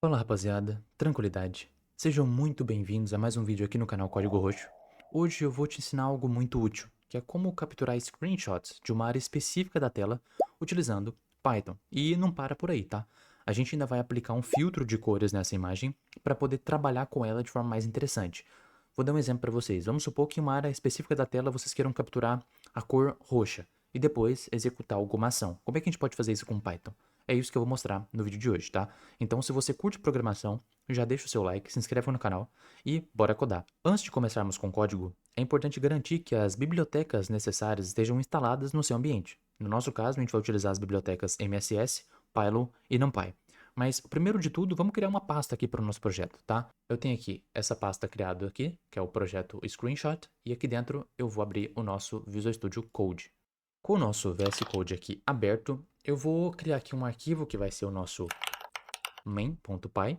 Fala rapaziada, tranquilidade. Sejam muito bem-vindos a mais um vídeo aqui no canal Código Roxo. Hoje eu vou te ensinar algo muito útil, que é como capturar screenshots de uma área específica da tela utilizando Python. E não para por aí, tá? A gente ainda vai aplicar um filtro de cores nessa imagem para poder trabalhar com ela de forma mais interessante. Vou dar um exemplo para vocês. Vamos supor que em uma área específica da tela vocês queiram capturar a cor roxa e depois executar alguma ação. Como é que a gente pode fazer isso com Python? É isso que eu vou mostrar no vídeo de hoje, tá? Então, se você curte programação, já deixa o seu like, se inscreve no canal e bora codar. Antes de começarmos com o código, é importante garantir que as bibliotecas necessárias estejam instaladas no seu ambiente. No nosso caso, a gente vai utilizar as bibliotecas MSS, Pylon e NumPy. Mas, primeiro de tudo, vamos criar uma pasta aqui para o nosso projeto, tá? Eu tenho aqui essa pasta criada aqui, que é o projeto Screenshot, e aqui dentro eu vou abrir o nosso Visual Studio Code. Com o nosso VS Code aqui aberto, eu vou criar aqui um arquivo que vai ser o nosso main.py.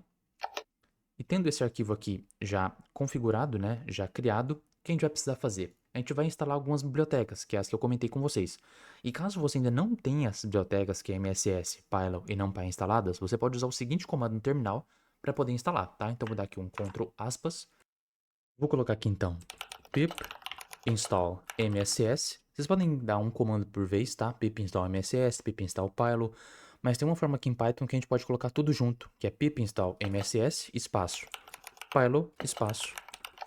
E tendo esse arquivo aqui já configurado, né, já criado, o que a gente vai precisar fazer? A gente vai instalar algumas bibliotecas, que é as que eu comentei com vocês. E caso você ainda não tenha as bibliotecas que é MSS, Pylon e NumPy instaladas, você pode usar o seguinte comando no terminal para poder instalar, tá? Então vou dar aqui um Ctrl aspas. Vou colocar aqui então pip install mss. Vocês podem dar um comando por vez, tá? Pip install mss, pip install pylon. Mas tem uma forma aqui em Python que a gente pode colocar tudo junto, que é pip install mss espaço pylon espaço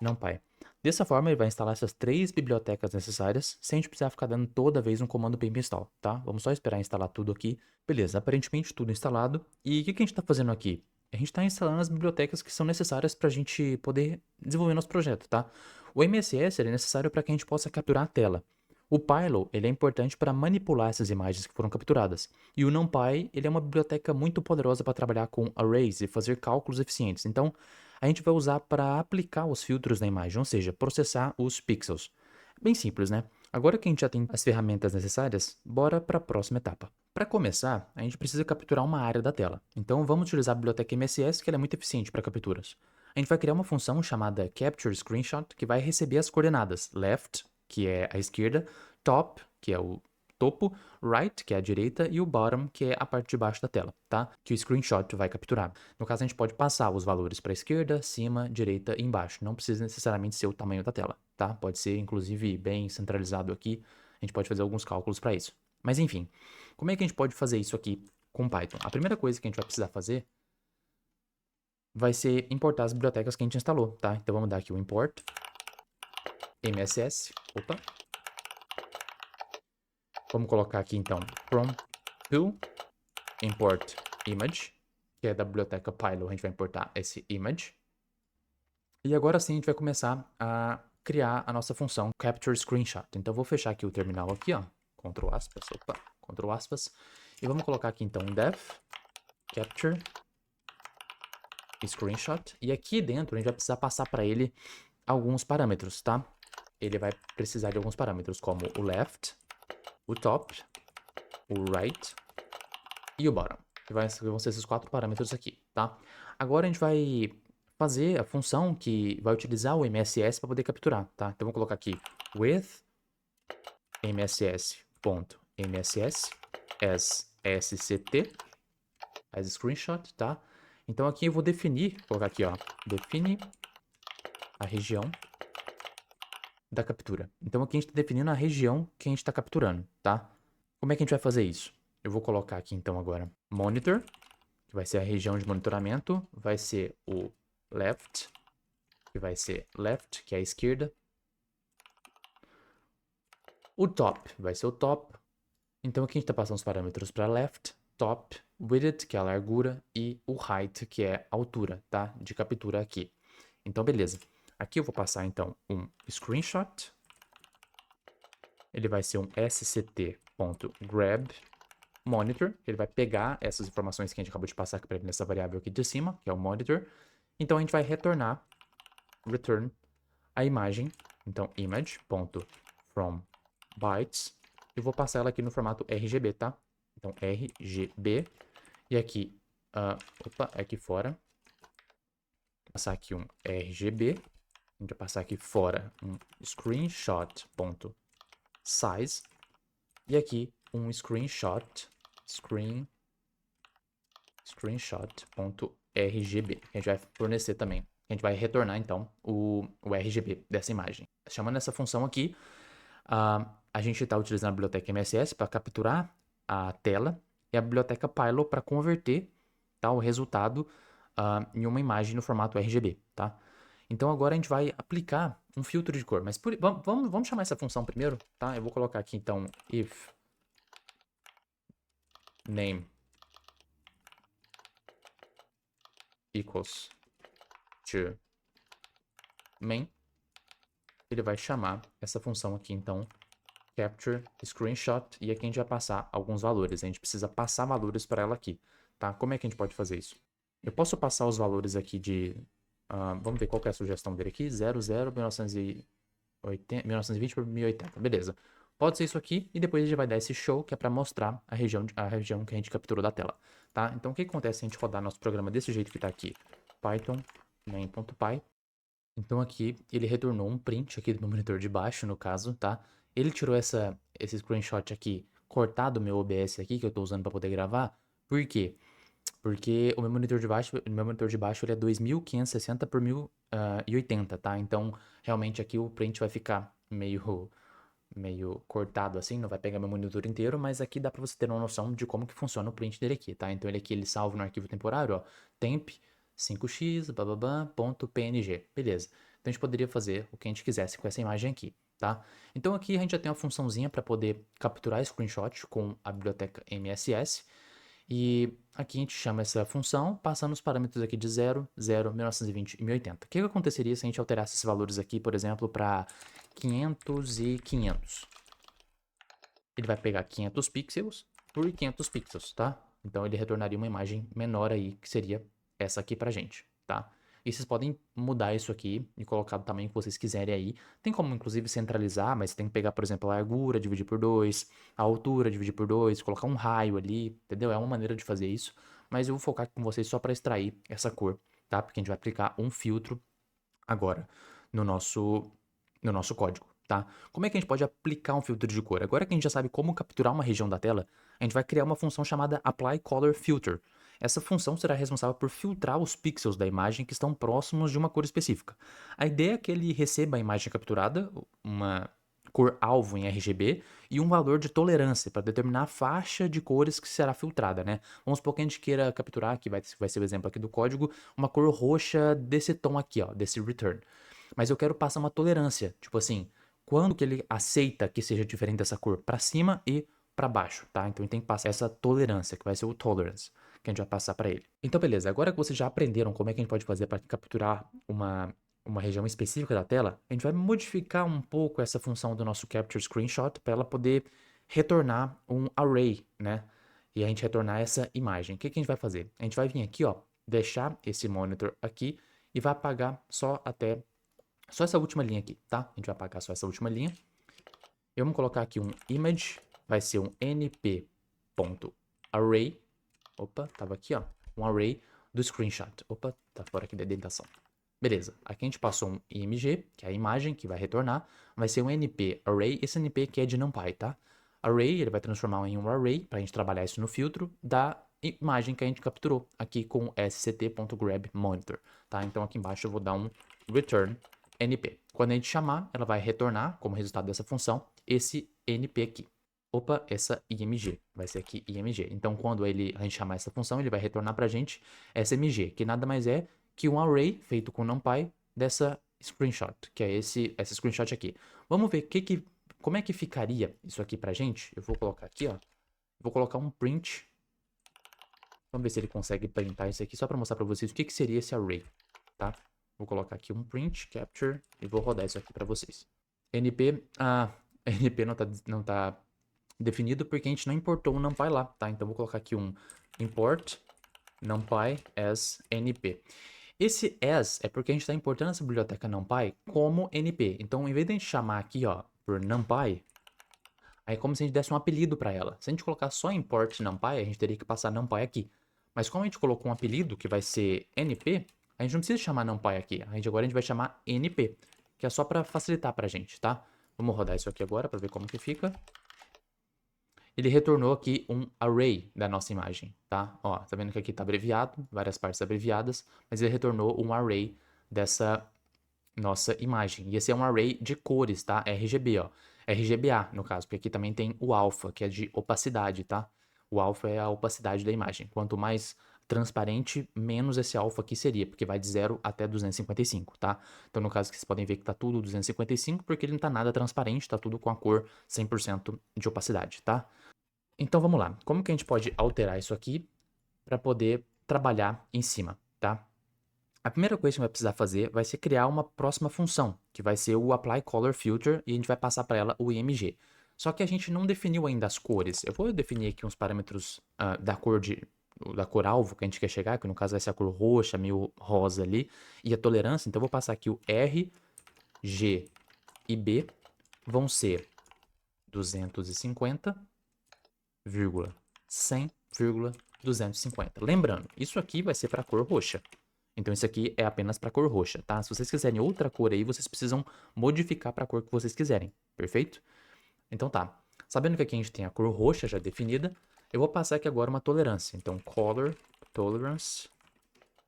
numpy. Dessa forma ele vai instalar essas três bibliotecas necessárias, sem a gente precisar ficar dando toda vez um comando pip install, tá? Vamos só esperar instalar tudo aqui. Beleza, aparentemente tudo instalado. E o que a gente está fazendo aqui? A gente está instalando as bibliotecas que são necessárias para a gente poder desenvolver nosso projeto, tá? O MSS ele é necessário para que a gente possa capturar a tela. O Pylon ele é importante para manipular essas imagens que foram capturadas. E o NumPy ele é uma biblioteca muito poderosa para trabalhar com arrays e fazer cálculos eficientes. Então, a gente vai usar para aplicar os filtros na imagem, ou seja, processar os pixels. Bem simples, né? Agora que a gente já tem as ferramentas necessárias, bora para a próxima etapa. Para começar, a gente precisa capturar uma área da tela. Então vamos utilizar a biblioteca MSS, que ela é muito eficiente para capturas. A gente vai criar uma função chamada Capture Screenshot, que vai receber as coordenadas left, que é a esquerda, top, que é o topo, right, que é a direita, e o bottom, que é a parte de baixo da tela, tá? Que o screenshot vai capturar. No caso, a gente pode passar os valores para a esquerda, cima, direita e embaixo. Não precisa necessariamente ser o tamanho da tela, tá? Pode ser, inclusive, bem centralizado aqui. A gente pode fazer alguns cálculos para isso. Mas, enfim, como é que a gente pode fazer isso aqui com Python? A primeira coisa que a gente vai precisar fazer vai ser importar as bibliotecas que a gente instalou, tá? Então, vamos dar aqui o import mss, opa. Vamos colocar aqui, então, from to import image, que é da biblioteca Pylon, a gente vai importar esse image. E agora sim a gente vai começar a criar a nossa função capture screenshot. Então eu vou fechar aqui o terminal aqui, ó, Ctrl aspas, opa, Ctrl aspas, e vamos colocar aqui então def capture screenshot. E aqui dentro a gente vai precisar passar para ele alguns parâmetros, tá? Ele vai precisar de alguns parâmetros como o left, o top, o right e o bottom, que vão ser esses quatro parâmetros aqui, tá? Agora a gente vai fazer a função que vai utilizar o MSS para poder capturar, tá? Então vou colocar aqui with mss.mss as sct as screenshot, tá? Então aqui eu vou definir, vou colocar aqui, ó, define a região da captura. Então aqui a gente está definindo a região que a gente está capturando, tá? Como é que a gente vai fazer isso? Eu vou colocar aqui então agora monitor, que vai ser a região de monitoramento, vai ser o left, que vai ser left, que é a esquerda. O top vai ser o top. Então aqui a gente está passando os parâmetros para left, top, width, que é a largura, e o height, que é a altura, tá? De captura aqui. Então beleza. Aqui eu vou passar então um screenshot. Ele vai ser um sct.grab monitor. Ele vai pegar essas informações que a gente acabou de passar aqui para ele nessa variável aqui de cima, que é o monitor. Então a gente vai retornar return a imagem. Então image.from bytes. Eu vou passar ela aqui no formato RGB, tá? Então RGB. E aqui, opa, aqui fora. Vou passar aqui um RGB. A gente vai passar aqui fora um screenshot.size. E aqui um screenshot. RGB, que a gente vai fornecer também. A gente vai retornar, então, o RGB dessa imagem. Chamando essa função aqui, a gente está utilizando a biblioteca MSS para capturar a tela e a biblioteca Pylo para converter, tá, o resultado em uma imagem no formato RGB, tá? Então agora a gente vai aplicar um filtro de cor, mas vamos chamar essa função primeiro, tá? Eu vou colocar aqui então if name equals to main. Ele vai chamar essa função aqui então capture screenshot e aqui a gente vai passar alguns valores. A gente precisa passar valores para ela aqui, tá? Como é que a gente pode fazer isso? Eu posso passar os valores aqui de... vamos ver qual que é a sugestão dele aqui. 00, 1920 por 1080. Beleza. Pode ser isso aqui e depois a gente vai dar esse show que é para mostrar a região que a gente capturou da tela, tá? Então o que acontece se a gente rodar nosso programa desse jeito que está aqui? Python main.py. Então aqui ele retornou um print aqui do meu monitor de baixo, no caso, tá? Ele tirou esse screenshot aqui, cortado do meu OBS aqui, que eu tô usando para poder gravar. Por quê? Porque o meu monitor de baixo ele é 2560 por 1080, tá? Então, realmente aqui o print vai ficar meio cortado assim, não vai pegar meu monitor inteiro, mas aqui dá pra você ter uma noção de como que funciona o print dele aqui, tá? Então ele aqui, ele salva no arquivo temporário, ó, temp 5x, ponto .png, beleza. Então a gente poderia fazer o que a gente quisesse com essa imagem aqui, tá? Então aqui a gente já tem uma funçãozinha para poder capturar screenshot com a biblioteca MSS, e aqui a gente chama essa função passando os parâmetros aqui de 0, 0, 1920 e 1080. O que aconteceria se a gente alterasse esses valores aqui, por exemplo, para 500 e 500? Ele vai pegar 500 pixels por 500 pixels, tá? Então ele retornaria uma imagem menor aí, que seria essa aqui pra gente, tá? E vocês podem mudar isso aqui e colocar do tamanho que vocês quiserem aí. Tem como, inclusive, centralizar, mas você tem que pegar, por exemplo, a largura, dividir por 2, a altura, dividir por 2, colocar um raio ali, entendeu? É uma maneira de fazer isso. Mas eu vou focar com vocês só para extrair essa cor, tá? Porque a gente vai aplicar um filtro agora no nosso código, tá? Como é que a gente pode aplicar um filtro de cor? Agora que a gente já sabe como capturar uma região da tela, a gente vai criar uma função chamada Apply Color Filter. Essa função será responsável por filtrar os pixels da imagem que estão próximos de uma cor específica. A ideia é que ele receba a imagem capturada, uma cor-alvo em RGB, e um valor de tolerância para determinar a faixa de cores que será filtrada, né? Vamos supor que a gente queira capturar, que vai ser o exemplo aqui do código, uma cor roxa desse tom aqui, ó, desse return. Mas eu quero passar uma tolerância, tipo assim, quando que ele aceita que seja diferente dessa cor? Para cima e para baixo, tá? Então ele tem que passar essa tolerância, que vai ser o tolerance, que a gente vai passar para ele. Então beleza, agora que vocês já aprenderam como é que a gente pode fazer para capturar uma região específica da tela, a gente vai modificar um pouco essa função do nosso Capture Screenshot para ela poder retornar um array, né? E a gente retornar essa imagem. O que que a gente vai fazer? A gente vai vir aqui, ó, deixar esse monitor aqui e vai apagar só essa última linha aqui, tá? A gente vai apagar só essa última linha. E vamos colocar aqui um image, vai ser um np.array. Opa, tava aqui, ó, um array do screenshot. Opa, tá fora aqui da indentação. Beleza, aqui a gente passou um img, que é a imagem que vai retornar, vai ser um np array, esse np que é de NumPy, tá? Array, ele vai transformar em um array, pra gente trabalhar isso no filtro, da imagem que a gente capturou, aqui com sct.grabMonitor, tá? Então aqui embaixo eu vou dar um return np. Quando a gente chamar, ela vai retornar, como resultado dessa função, esse np aqui. Opa, essa img, vai ser aqui img. Então quando a gente chamar essa função, ele vai retornar pra gente essa img, que nada mais é que um array feito com NumPy dessa screenshot, que é essa screenshot aqui. Vamos ver como é que ficaria isso aqui pra gente. Eu vou colocar aqui, ó. Vou colocar um print. Vamos ver se ele consegue printar isso aqui, só para mostrar para vocês o que seria esse array, tá? Vou colocar aqui um print, capture, e vou rodar isso aqui para vocês. NP, NP não tá definido porque a gente não importou o NumPy lá, tá? Então vou colocar aqui um import NumPy as NP. Esse as é porque a gente está importando essa biblioteca NumPy como NP. Então, em vez de a gente chamar aqui, ó, por NumPy, aí é como se a gente desse um apelido para ela. Se a gente colocar só import NumPy, a gente teria que passar NumPy aqui. Mas como a gente colocou um apelido que vai ser NP, a gente não precisa chamar NumPy aqui. Agora a gente vai chamar NP, que é só para facilitar pra gente, tá? Vamos rodar isso aqui agora para ver como que fica. ele retornou aqui um array da nossa imagem, tá? Ó, tá vendo que aqui tá abreviado, várias partes abreviadas, mas ele retornou um array dessa nossa imagem. E esse é um array de cores, tá? RGB, ó. RGBA, no caso, porque aqui também tem o alpha, que é de opacidade, tá? O alpha é a opacidade da imagem. Quanto mais transparente, menos esse alpha aqui seria, porque vai de 0 até 255, tá? Então, no caso, que vocês podem ver que tá tudo 255, porque ele não tá nada transparente, tá tudo com a cor 100% de opacidade, tá? Então, vamos lá. Como que a gente pode alterar isso aqui para poder trabalhar em cima, tá? A primeira coisa que a gente vai precisar fazer vai ser criar uma próxima função, que vai ser o Apply Color Filter, e a gente vai passar para ela o IMG. Só que a gente não definiu ainda as cores. Eu vou definir aqui uns parâmetros da cor alvo que a gente quer chegar, que no caso vai ser a cor roxa, meio rosa ali, e a tolerância. Então eu vou passar aqui o R, G e B vão ser 250, 100, 250. Lembrando, isso aqui vai ser para a cor roxa. Então isso aqui é apenas para cor roxa, tá? Se vocês quiserem outra cor aí, vocês precisam modificar para a cor que vocês quiserem, perfeito? Então tá. Sabendo que aqui a gente tem a cor roxa já definida, eu vou passar aqui agora uma tolerância. Então color tolerance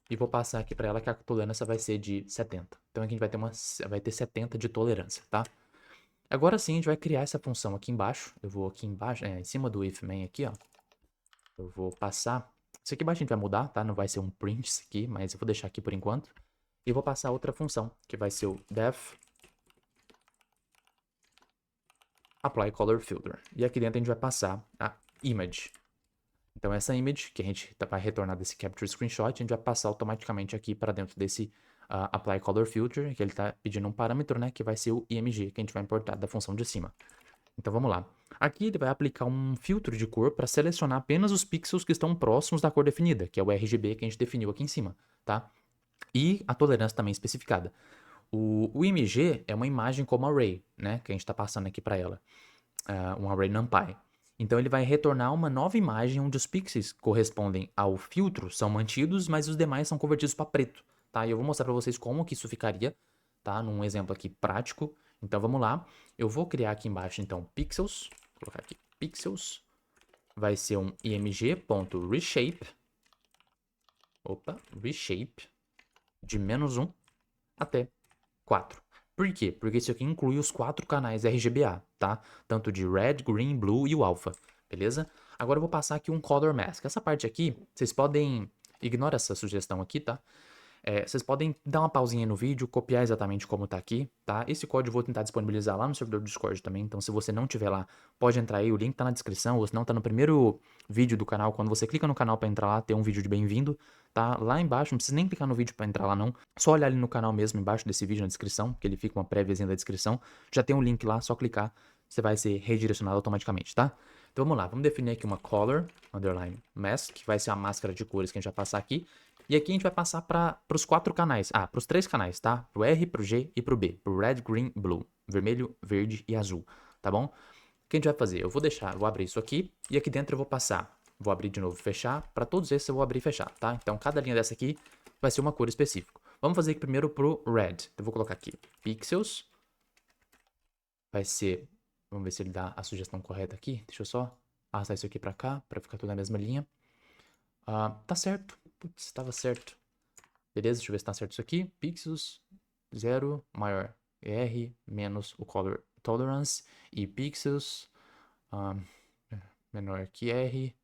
e vou passar aqui para ela que a tolerância vai ser de 70. Então aqui a gente vai ter 70 de tolerância, tá? Agora sim a gente vai criar essa função aqui embaixo. Eu vou aqui embaixo, em cima do if main aqui, ó. Eu vou passar. Isso aqui embaixo a gente vai mudar, tá? Não vai ser um print isso aqui, mas eu vou deixar aqui por enquanto. E vou passar outra função, que vai ser o def apply color filter. E aqui dentro a gente vai passar a image. Então essa image que a gente vai retornar desse capture screenshot, a gente vai passar automaticamente aqui para dentro desse apply color filter, que ele está pedindo um parâmetro, né, que vai ser o img, que a gente vai importar da função de cima. Então vamos lá. Aqui ele vai aplicar um filtro de cor para selecionar apenas os pixels que estão próximos da cor definida, que é o RGB que a gente definiu aqui em cima, tá? E a tolerância também especificada. O IMG é uma imagem como array, né, que a gente está passando aqui para ela, um array NumPy. Então ele vai retornar uma nova imagem onde os pixels que correspondem ao filtro são mantidos, mas os demais são convertidos para preto, tá? E eu vou mostrar para vocês como que isso ficaria, tá? Num exemplo aqui prático. Então vamos lá. Eu vou criar aqui embaixo então pixels, vou colocar aqui pixels, vai ser um img.reshape, reshape de -1 até 4. Por quê? Porque isso aqui inclui os 4 canais RGBA, tá? Tanto de Red, Green, Blue e o Alpha, beleza? Agora eu vou passar aqui um Color Mask. Essa parte aqui, vocês podem... Ignora essa sugestão aqui, tá? Vocês podem dar uma pausinha no vídeo, copiar exatamente como tá aqui, tá? Esse código eu vou tentar disponibilizar lá no servidor do Discord também, então se você não tiver lá, pode entrar aí, o link tá na descrição, ou se não tá no primeiro vídeo do canal, quando você clica no canal pra entrar lá, tem um vídeo de bem-vindo, tá? Lá embaixo, não precisa nem clicar no vídeo pra entrar lá não, só olhar ali no canal mesmo, embaixo desse vídeo na descrição, que ele fica uma préviazinha da descrição, já tem um link lá, só clicar, você vai ser redirecionado automaticamente, tá? Então vamos lá, vamos definir aqui uma color, underline mask, que vai ser a máscara de cores que a gente vai passar aqui. E aqui a gente vai passar para os 4 canais, para os 3 canais, tá? Pro R, pro G e pro B, pro Red, Green, Blue, vermelho, verde e azul, tá bom? O que a gente vai fazer? Eu vou abrir isso aqui e aqui dentro eu vou passar, vou abrir de novo e fechar, para todos esses eu vou abrir e fechar, tá? Então cada linha dessa aqui vai ser uma cor específica. Vamos fazer aqui primeiro pro Red, eu vou colocar aqui pixels, vai ser, vamos ver se ele dá a sugestão correta aqui, deixa eu só arrastar isso aqui para cá, para ficar tudo na mesma linha. Tá certo. Putz, estava certo. Beleza, deixa eu ver se tá certo isso aqui. Pixels 0 maior R menos o color tolerance e pixels menor que R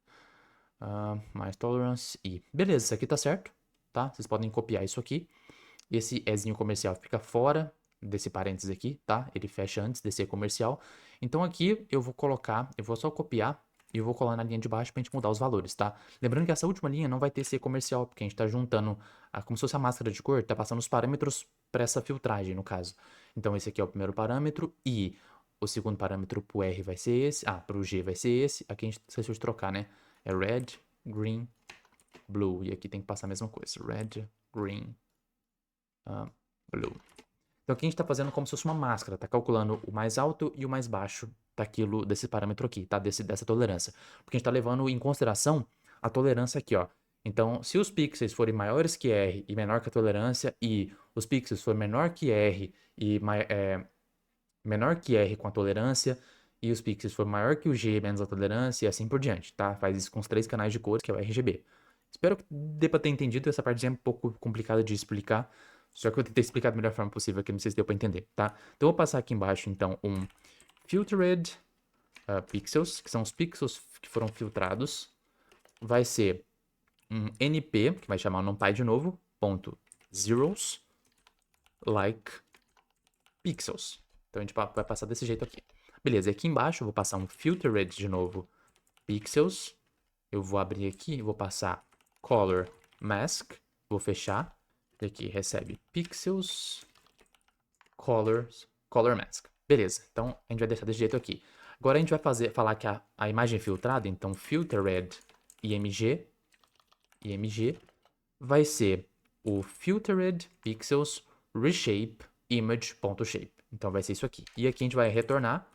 mais tolerance e beleza, isso aqui tá certo, tá? Vocês podem copiar isso aqui. Esse Ezinho comercial fica fora desse parênteses aqui, tá? Ele fecha antes desse E comercial. Então aqui eu vou só copiar e eu vou colar na linha de baixo pra gente mudar os valores, tá? Lembrando que essa última linha não vai ter esse E comercial, porque a gente tá juntando, como se fosse a máscara de cor, tá passando os parâmetros para essa filtragem, no caso. Então esse aqui é o primeiro parâmetro e o segundo parâmetro pro R vai ser esse, pro G vai ser esse. Aqui a gente esqueceu de trocar, né? É red, green, blue. E aqui tem que passar a mesma coisa. Red, green, blue. Então aqui a gente está fazendo como se fosse uma máscara, tá calculando o mais alto e o mais baixo desse parâmetro aqui, tá? Dessa tolerância. Porque a gente está levando em consideração a tolerância aqui, ó. Então, se os pixels forem maiores que R e menor que a tolerância, e os pixels forem menor que R e menor que R com a tolerância, e os pixels for maior que o G, menos a tolerância e assim por diante, tá? Faz isso com os 3 canais de cores, que é o RGB. Espero que dê pra ter entendido, essa parte é um pouco complicada de explicar, só que eu tentei explicar da melhor forma possível aqui, não sei se deu pra entender, tá? Então eu vou passar aqui embaixo, então, um filtered pixels, que são os pixels que foram filtrados. Vai ser um NP, que vai chamar o NumPy de novo, ponto zeros, like pixels. Então a gente vai passar desse jeito aqui. Beleza, e aqui embaixo eu vou passar um filtered de novo, pixels. Eu vou abrir aqui e vou passar color mask, vou fechar. E aqui recebe pixels, color mask. Beleza, então a gente vai deixar desse jeito aqui. Agora a gente vai falar que a imagem filtrada, então filtered img, vai ser o filtered pixels reshape image.shape. Então vai ser isso aqui. E aqui a gente vai retornar,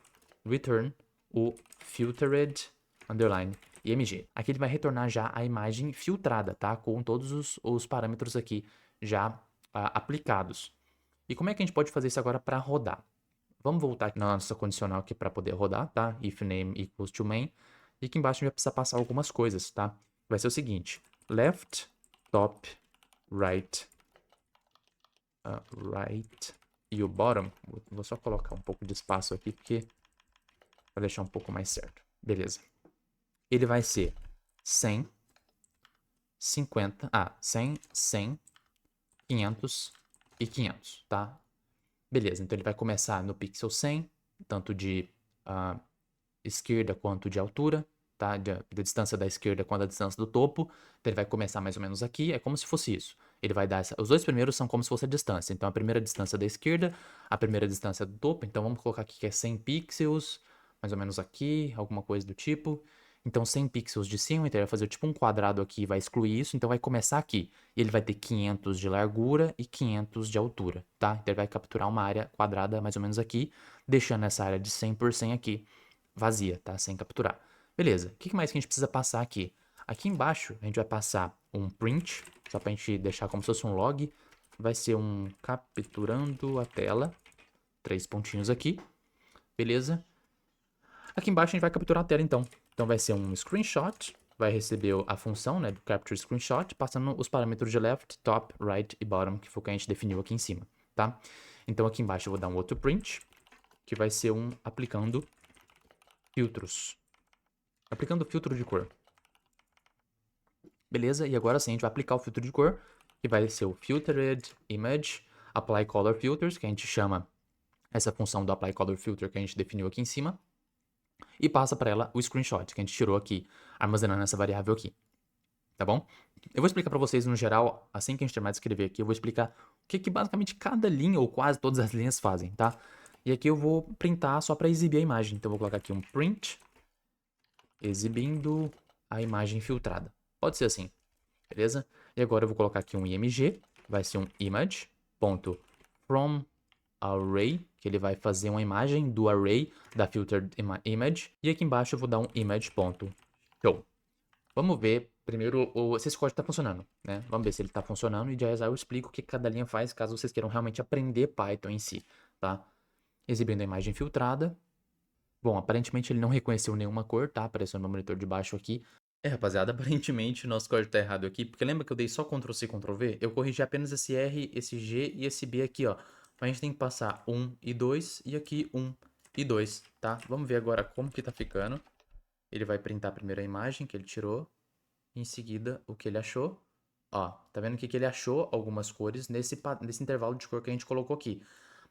return, o filtered underline img. Aqui ele vai retornar já a imagem filtrada, tá? Com todos os parâmetros aqui já aplicados. E como é que a gente pode fazer isso agora para rodar? Vamos voltar aqui na nossa condicional aqui para poder rodar, tá? If name equals to main. E aqui embaixo a gente vai precisar passar algumas coisas, tá? Vai ser o seguinte, left, top, right, right e o bottom. Vou só colocar um pouco de espaço aqui, porque para deixar um pouco mais certo. Beleza. Ele vai ser 100, 50, 100, 100, 500 e 500, tá? Beleza, então ele vai começar no pixel 100, tanto de esquerda quanto de altura, tá? Da distância da esquerda quanto da distância do topo. Então ele vai começar mais ou menos aqui, é como se fosse isso. Ele vai dar os dois primeiros são como se fosse a distância. Então a primeira distância da esquerda, a primeira distância do topo. Então vamos colocar aqui que é 100 pixels, mais ou menos aqui, alguma coisa do tipo. Então 100 pixels de cima, então ele vai fazer tipo um quadrado aqui e vai excluir isso, então vai começar aqui. E ele vai ter 500 de largura e 500 de altura, tá? Então ele vai capturar uma área quadrada mais ou menos aqui, deixando essa área de 100 por 100 aqui vazia, tá? Sem capturar. Beleza, o que mais que a gente precisa passar aqui? Aqui embaixo a gente vai passar um print, só pra gente deixar como se fosse um log. Vai ser um capturando a tela, 3 pontinhos aqui, beleza? Aqui embaixo a gente vai capturar a tela então. Então vai ser um screenshot, vai receber a função, né, do capture screenshot, passando os parâmetros de left, top, right e bottom, que foi o que a gente definiu aqui em cima, tá? Então aqui embaixo eu vou dar um outro print, que vai ser um aplicando filtros. Aplicando filtro de cor. Beleza? E agora sim a gente vai aplicar o filtro de cor, que vai ser o Filtered Image Apply Color Filters, que a gente chama essa função do Apply Color Filter que a gente definiu aqui em cima, e passa para ela o screenshot que a gente tirou aqui, armazenando essa variável aqui. Tá bom? Eu vou explicar para vocês no geral, assim que a gente terminar de escrever aqui, eu vou explicar o que basicamente cada linha ou quase todas as linhas fazem, tá? E aqui eu vou printar só para exibir a imagem. Então eu vou colocar aqui um print exibindo a imagem filtrada. Pode ser assim, beleza? E agora eu vou colocar aqui um img, vai ser um image.fromArray, que ele vai fazer uma imagem do array da filtered image. E aqui embaixo eu vou dar um image.show. Vamos ver primeiro se esse código está funcionando, né? Vamos ver se ele está funcionando e já eu explico o que cada linha faz, caso vocês queiram realmente aprender Python em si, tá? Exibindo a imagem filtrada. Bom, aparentemente ele não reconheceu nenhuma cor, tá? Apareceu no meu monitor de baixo aqui. Rapaziada, aparentemente o nosso código tá errado aqui, porque lembra que eu dei só Ctrl+C, Ctrl+V? Eu corrigi apenas esse R, esse G e esse B aqui, ó. Mas a gente tem que passar 1 e 2 e aqui 1 e 2, tá? Vamos ver agora como que tá ficando. Ele vai printar primeiro a imagem que ele tirou, em seguida o que ele achou. Ó, tá vendo que ele achou algumas cores nesse intervalo de cor que a gente colocou aqui.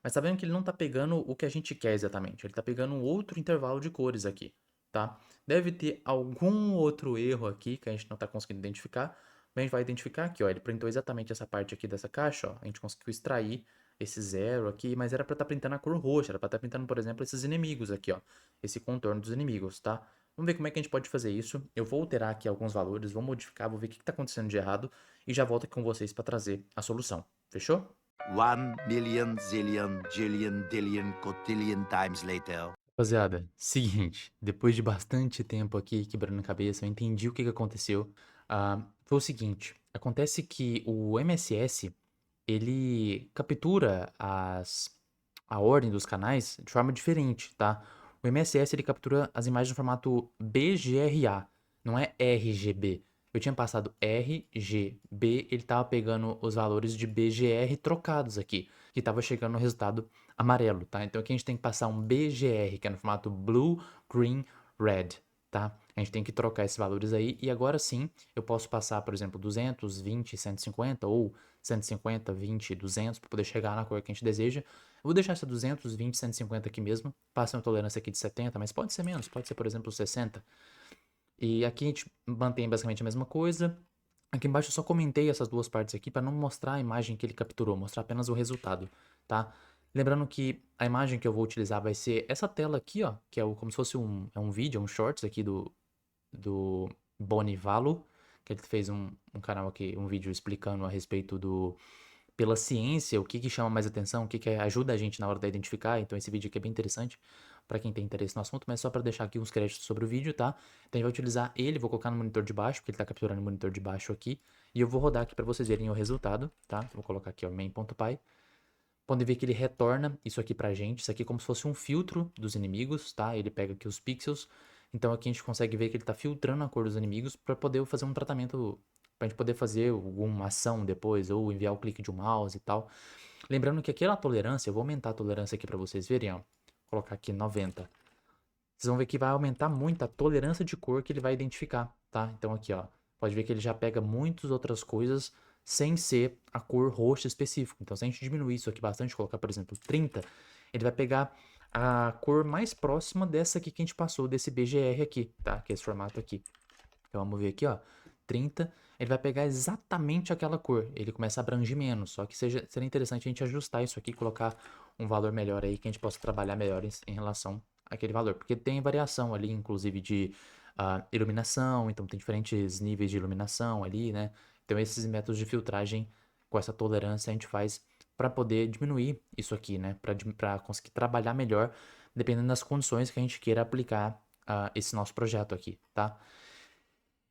Mas tá vendo que ele não tá pegando o que a gente quer exatamente. Ele tá pegando um outro intervalo de cores aqui, tá? Deve ter algum outro erro aqui que a gente não tá conseguindo identificar. Mas a gente vai identificar aqui, ó. Ele printou exatamente essa parte aqui dessa caixa, ó. A gente conseguiu extrair esse zero aqui, mas era pra estar printando a cor roxa. Era pra estar printando, por exemplo, esses inimigos aqui, ó. Esse contorno dos inimigos, tá? Vamos ver como é que a gente pode fazer isso. Eu vou alterar aqui alguns valores, vou modificar, vou ver o que tá acontecendo de errado e já volto aqui com vocês para trazer a solução. Fechou? 1,000,000,000 zillion, jillion, dillion, cotillion times later. Rapaziada, seguinte, depois de bastante tempo aqui quebrando a cabeça, eu entendi o que aconteceu. Foi o seguinte, acontece que o MSS, ele captura a ordem dos canais de forma diferente, tá? O MSS ele captura as imagens no formato BGRA, não é RGB. Eu tinha passado RGB, ele estava pegando os valores de BGR trocados aqui, que estava chegando no resultado amarelo, tá? Então aqui a gente tem que passar um BGR, que é no formato Blue, Green, Red, tá? A gente tem que trocar esses valores aí e agora sim eu posso passar, por exemplo, 200, 20, 150 ou 150, 20, 200 para poder chegar na cor que a gente deseja. Eu vou deixar essa 200, 20, 150 aqui mesmo. Passa uma tolerância aqui de 70, mas pode ser menos, pode ser, por exemplo, 60. E aqui a gente mantém basicamente a mesma coisa. Aqui embaixo eu só comentei essas duas partes aqui para não mostrar a imagem que ele capturou, mostrar apenas o resultado, tá? Lembrando que a imagem que eu vou utilizar vai ser essa tela aqui, ó, que é como se fosse um vídeo, um shorts aqui do Bonivalo, que ele fez um canal aqui, um vídeo explicando a respeito pela ciência, o que que chama mais atenção, o que que ajuda a gente na hora de identificar. Então esse vídeo aqui é bem interessante para quem tem interesse no assunto, mas só para deixar aqui uns créditos sobre o vídeo, tá? Então a gente vai utilizar ele, vou colocar no monitor de baixo, porque ele tá capturando o monitor de baixo aqui, e eu vou rodar aqui para vocês verem o resultado, tá? Vou colocar aqui, ó, main.py. Podem ver que ele retorna isso aqui pra gente, isso aqui é como se fosse um filtro dos inimigos, tá? Ele pega aqui os pixels, então aqui a gente consegue ver que ele tá filtrando a cor dos inimigos para poder fazer um tratamento, pra gente poder fazer alguma ação depois, ou enviar o clique de um mouse e tal. Lembrando que aquela tolerância, eu vou aumentar a tolerância aqui para vocês verem, ó. Vou colocar aqui 90. Vocês vão ver que vai aumentar muito a tolerância de cor que ele vai identificar, tá? Então aqui, ó, pode ver que ele já pega muitas outras coisas sem ser a cor roxa específica. Então se a gente diminuir isso aqui bastante, colocar, por exemplo, 30, ele vai pegar a cor mais próxima dessa aqui que a gente passou, desse BGR aqui, tá? Que é esse formato aqui. Então vamos ver aqui, ó, 30, ele vai pegar exatamente aquela cor. Ele começa a abranger menos, só que seria interessante a gente ajustar isso aqui, colocar um valor melhor aí, que a gente possa trabalhar melhor em relação àquele valor. Porque tem variação ali, inclusive, de iluminação, então tem diferentes níveis de iluminação ali, né? Então esses métodos de filtragem com essa tolerância a gente faz para poder diminuir isso aqui, né? Para conseguir trabalhar melhor, dependendo das condições que a gente queira aplicar esse nosso projeto aqui, tá?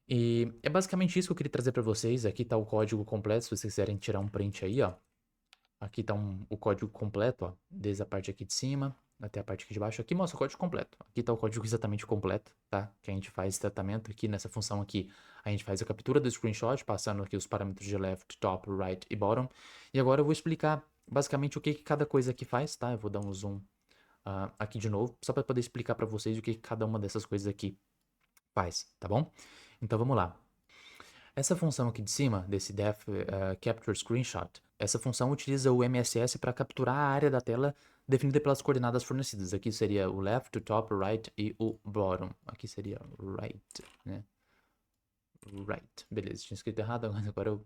E é basicamente isso que eu queria trazer para vocês. Aqui tá o código completo, se vocês quiserem tirar um print aí, ó. Aqui tá o código completo, ó, desde a parte aqui de cima até a parte aqui de baixo. Aqui mostra o código completo. Aqui tá o código exatamente completo, tá? Que a gente faz esse tratamento aqui nessa função aqui. A gente faz a captura do screenshot, passando aqui os parâmetros de left, top, right e bottom. E agora eu vou explicar basicamente o que cada coisa aqui faz, tá? Eu vou dar um zoom aqui de novo, só para poder explicar para vocês o que cada uma dessas coisas aqui faz, tá bom? Então vamos lá. Essa função aqui de cima, desse def capture screenshot, essa função utiliza o MSS para capturar a área da tela definida pelas coordenadas fornecidas. Aqui seria o left, o top, o right e o bottom. Aqui seria right, né? Right. Beleza, tinha escrito errado, agora eu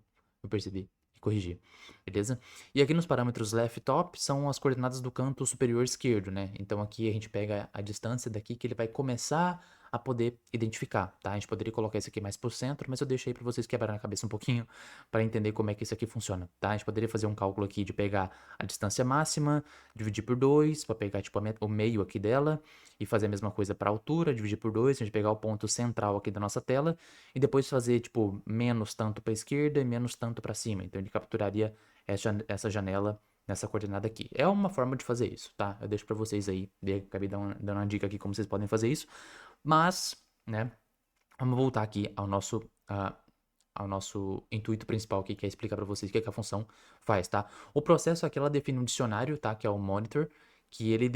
percebi e corrigi. Beleza? E aqui nos parâmetros left e top são as coordenadas do canto superior esquerdo, né? Então aqui a gente pega a distância daqui que ele vai começar a poder identificar, tá? A gente poderia colocar isso aqui mais pro centro, mas eu deixei para vocês quebrarem a cabeça um pouquinho para entender como é que isso aqui funciona, tá? A gente poderia fazer um cálculo aqui de pegar a distância máxima, dividir por 2, para pegar tipo o meio aqui dela, e fazer a mesma coisa para a altura, dividir por 2, a gente pegar o ponto central aqui da nossa tela, e depois fazer tipo menos tanto para a esquerda e menos tanto para cima. Então ele capturaria essa janela nessa coordenada aqui. É uma forma de fazer isso, tá? Eu deixo para vocês aí, acabei dando uma dica aqui como vocês podem fazer isso. Mas, né, vamos voltar aqui ao nosso intuito principal aqui, que é explicar para vocês o que a função faz, tá? O processo aqui, ela define um dicionário, tá? Que é o monitor, que ele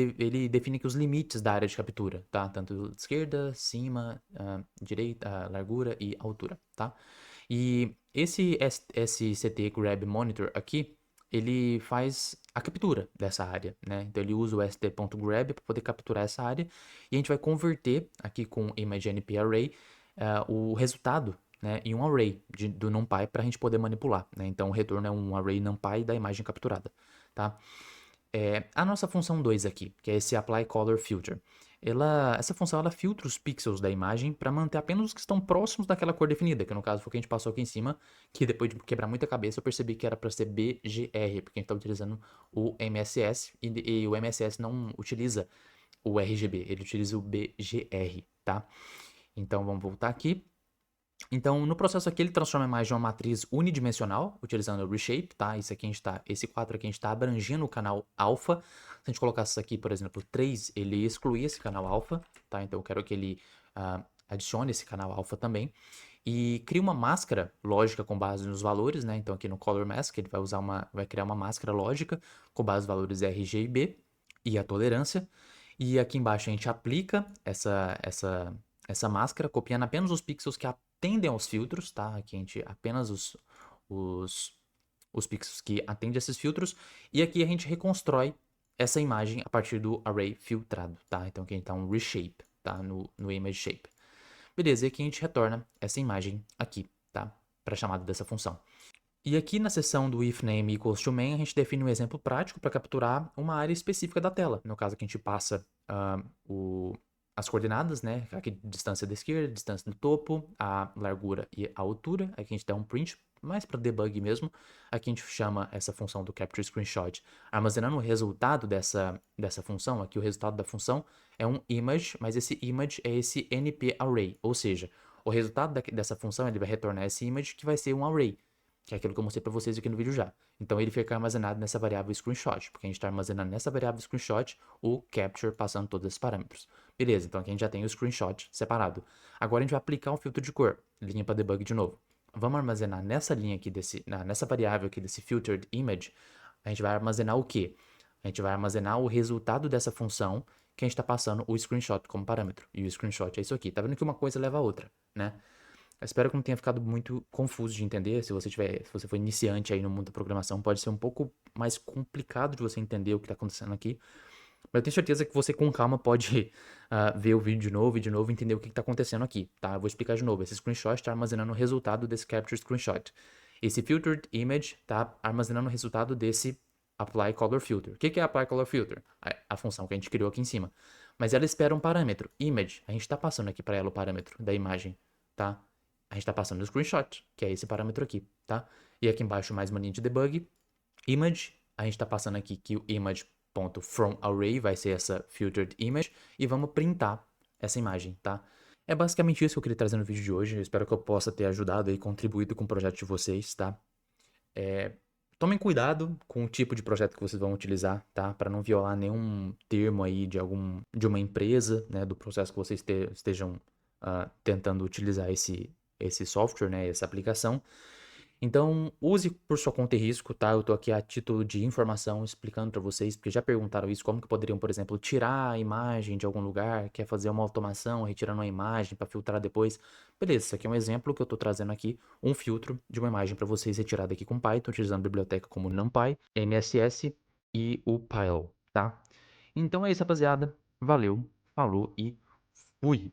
define aqui os limites da área de captura, tá? Tanto esquerda, cima, direita, largura e altura, tá? E esse SCT Grab Monitor aqui, ele faz a captura dessa área, né? Então ele usa o st.grab para poder capturar essa área e a gente vai converter aqui com ImageNP Array o resultado, né, em um array do NumPy para a gente poder manipular, né? Então o retorno é um array NumPy da imagem capturada, tá? A nossa função 2 aqui, que é esse Apply Color Filter, essa função ela filtra os pixels da imagem para manter apenas os que estão próximos daquela cor definida, que no caso foi o que a gente passou aqui em cima, que depois de quebrar muita cabeça eu percebi que era para ser BGR, porque a gente está utilizando o MSS e o MSS não utiliza o RGB, ele utiliza o BGR, tá? Então vamos voltar aqui. Então, no processo aqui, ele transforma a imagem em uma matriz unidimensional, utilizando o reshape, tá? Esse 4 aqui a gente está abrangindo o canal alfa. Se a gente colocasse isso aqui, por exemplo, 3, ele exclui esse canal alfa, tá? Então, eu quero que ele adicione esse canal alfa também. E cria uma máscara lógica com base nos valores, né? Então, aqui no Color Mask, ele vai criar uma máscara lógica com base nos valores R, G e B e a tolerância. E aqui embaixo a gente aplica essa máscara, copiando apenas os pixels que atendem aos filtros, tá? Aqui a gente apenas os, os pixels que atendem a esses filtros. E aqui a gente reconstrói essa imagem a partir do array filtrado, tá? Então aqui a gente tá um reshape, tá? No image shape. Beleza, e aqui a gente retorna essa imagem aqui, tá? Para a chamada dessa função. E aqui na seção do if name equals to main, a gente define um exemplo prático para capturar uma área específica da tela. No caso, aqui a gente passa as coordenadas, né? Aqui distância da esquerda, distância do topo, a largura e a altura. Aqui a gente dá um print, mais para debug mesmo. Aqui a gente chama essa função do capture screenshot, armazenando o resultado dessa função. Aqui o resultado da função é um image, mas esse image é esse NP array, ou seja, o resultado dessa função ele vai retornar esse image que vai ser um array, que é aquilo que eu mostrei para vocês aqui no vídeo já. Então ele fica armazenado nessa variável screenshot, porque a gente está armazenando nessa variável screenshot o capture passando todos esses parâmetros. Beleza, então aqui a gente já tem o screenshot separado. Agora a gente vai aplicar um filtro de cor, linha para debug de novo. Vamos armazenar nessa linha aqui, nessa variável aqui desse filtered image, a gente vai armazenar o quê? A gente vai armazenar o resultado dessa função que a gente está passando o screenshot como parâmetro. E o screenshot é isso aqui. Tá vendo que uma coisa leva a outra, né? Eu espero que não tenha ficado muito confuso de entender. Se você for iniciante aí no mundo da programação, pode ser um pouco mais complicado de você entender o que está acontecendo aqui. Mas eu tenho certeza que você com calma pode ver o vídeo de novo e entender o que está acontecendo aqui, tá? Eu vou explicar de novo. Esse screenshot está armazenando o resultado desse capture screenshot. Esse filtered image está armazenando o resultado desse apply color filter. O que é apply color filter? A função que a gente criou aqui em cima. Mas ela espera um parâmetro, image. A gente está passando aqui para ela o parâmetro da imagem, tá? A gente está passando o screenshot, que é esse parâmetro aqui, tá? E aqui embaixo mais uma linha de debug. Image, a gente está passando aqui que o image.fromArray vai ser essa filtered image e vamos printar essa imagem, tá? É basicamente isso que eu queria trazer no vídeo de hoje. Eu espero que eu possa ter ajudado e contribuído com o projeto de vocês, tá? Tomem cuidado com o tipo de projeto que vocês vão utilizar, tá? Para não violar nenhum termo aí de uma empresa, né? Do processo que vocês estejam tentando utilizar esse software, né? Essa aplicação. Então, use por sua conta e risco, tá? Eu tô aqui a título de informação explicando para vocês, porque já perguntaram isso, como que poderiam, por exemplo, tirar a imagem de algum lugar, quer fazer uma automação, retirando a imagem para filtrar depois. Beleza, isso aqui é um exemplo que eu tô trazendo aqui, um filtro de uma imagem para vocês retirar daqui com Python, utilizando biblioteca como NumPy, MSS e o Pile, tá? Então é isso, rapaziada. Valeu, falou e fui!